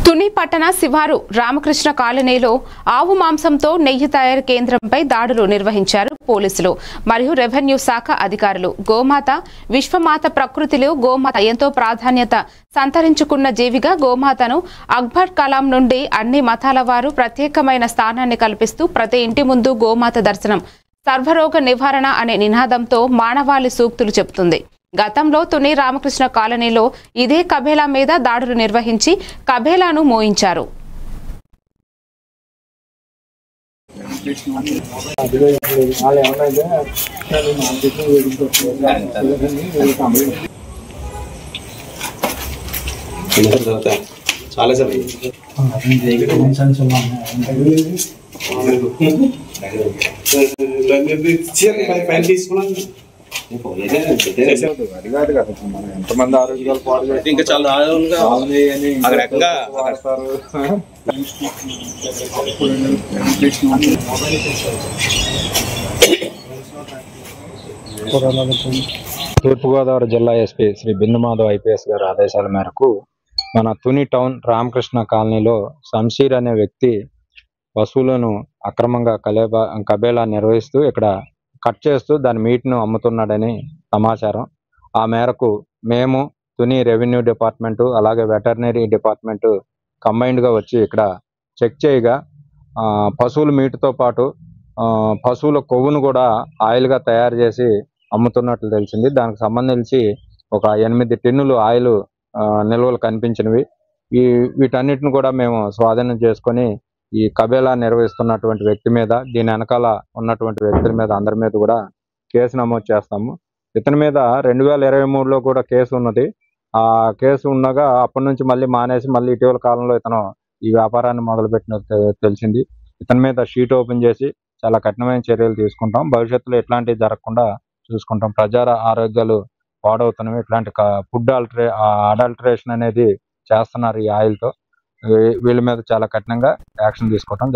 తుని పట్టణ శివారు రామకృష్ణ కాలనీలో ఆవు మాంసంతో నెయ్యి తయారీ కేంద్రంపై దాడులు నిర్వహించారు పోలీసులు మరియు రెవెన్యూ శాఖ అధికారులు. గోమాత విశ్వమాత ప్రకృతిలో గోమాత ఎంతో ప్రాధాన్యత సంతరించుకున్న జీవిగా గోమాతను అక్బర్ కలాం నుండి అన్ని మతాల వారు ప్రత్యేకమైన స్థానాన్ని కల్పిస్తూ ప్రతి ఇంటి ముందు గోమాత దర్శనం సర్వరోగ నివారణ అనే నినాదంతో మానవాళి సూక్తులు చెబుతుంది. గతంలో తుని రామకృష్ణ కాలనీలో ఇదే కబేలా మీద దాడులు నిర్వహించి కబేలాను మోయించారు. ఎంతమంది ఆరోగ్యాలు పాడు ఇంకా చాలా తూర్పుగోదావరి జిల్లా ఎస్పీ శ్రీ బిందు మాధవ్ ఐపీఎస్ గారి ఆదేశాల మేరకు మన తుని టౌన్ రామకృష్ణ కాలనీలో శంషీర్ అనే వ్యక్తి పశువులను అక్రమంగా కబేలా నిర్వహిస్తూ ఇక్కడ కట్ చేస్తూ దాని మీట్ను అమ్ముతున్నాడని సమాచారం. ఆ మేరకు మేము తుని రెవెన్యూ డిపార్ట్మెంటు అలాగే వెటర్నరీ డిపార్ట్మెంటు కంబైన్డ్గా వచ్చి ఇక్కడ చెక్ చేయగా పశువుల మీటుతో పాటు పశువుల కొవ్వును కూడా ఆయిల్గా తయారు చేసి అమ్ముతున్నట్లు తెలిసింది. దానికి సంబంధించి ఒక 8 టిన్నులు ఆయిల్ నిల్వలు కనిపించినవి. వీటన్నిటిని కూడా మేము స్వాధీనం చేసుకొని ఈ కబేలా నిర్వహిస్తున్నటువంటి వ్యక్తి మీద, దీని వెనకాల ఉన్నటువంటి వ్యక్తుల మీద అందరి మీద కూడా కేసు నమోదు చేస్తాము. ఇతని మీద 2023లో కూడా కేసు ఉన్నది. ఆ కేసు ఉండగా అప్పటి నుంచి మళ్ళీ మానేసి మళ్ళీ ఇటీవల కాలంలో ఇతను ఈ వ్యాపారాన్ని మొదలుపెట్టినట్టు తెలిసింది. ఇతని మీద షీట్ ఓపెన్ చేసి చాలా కఠినమైన చర్యలు తీసుకుంటాం. భవిష్యత్తులో ఇట్లాంటివి జరగకుండా చూసుకుంటాం. ప్రజా ఆరోగ్యాలు పాడవుతున్నవి. ఇట్లాంటి ఫుడ్ అడల్టరేషన్ అనేది చేస్తున్నారు ఈ ఆయిల్తో. వీళ్ళ మీద చాలా కఠినంగా యాక్షన్ తీసుకోవడం జరుగుతుంది.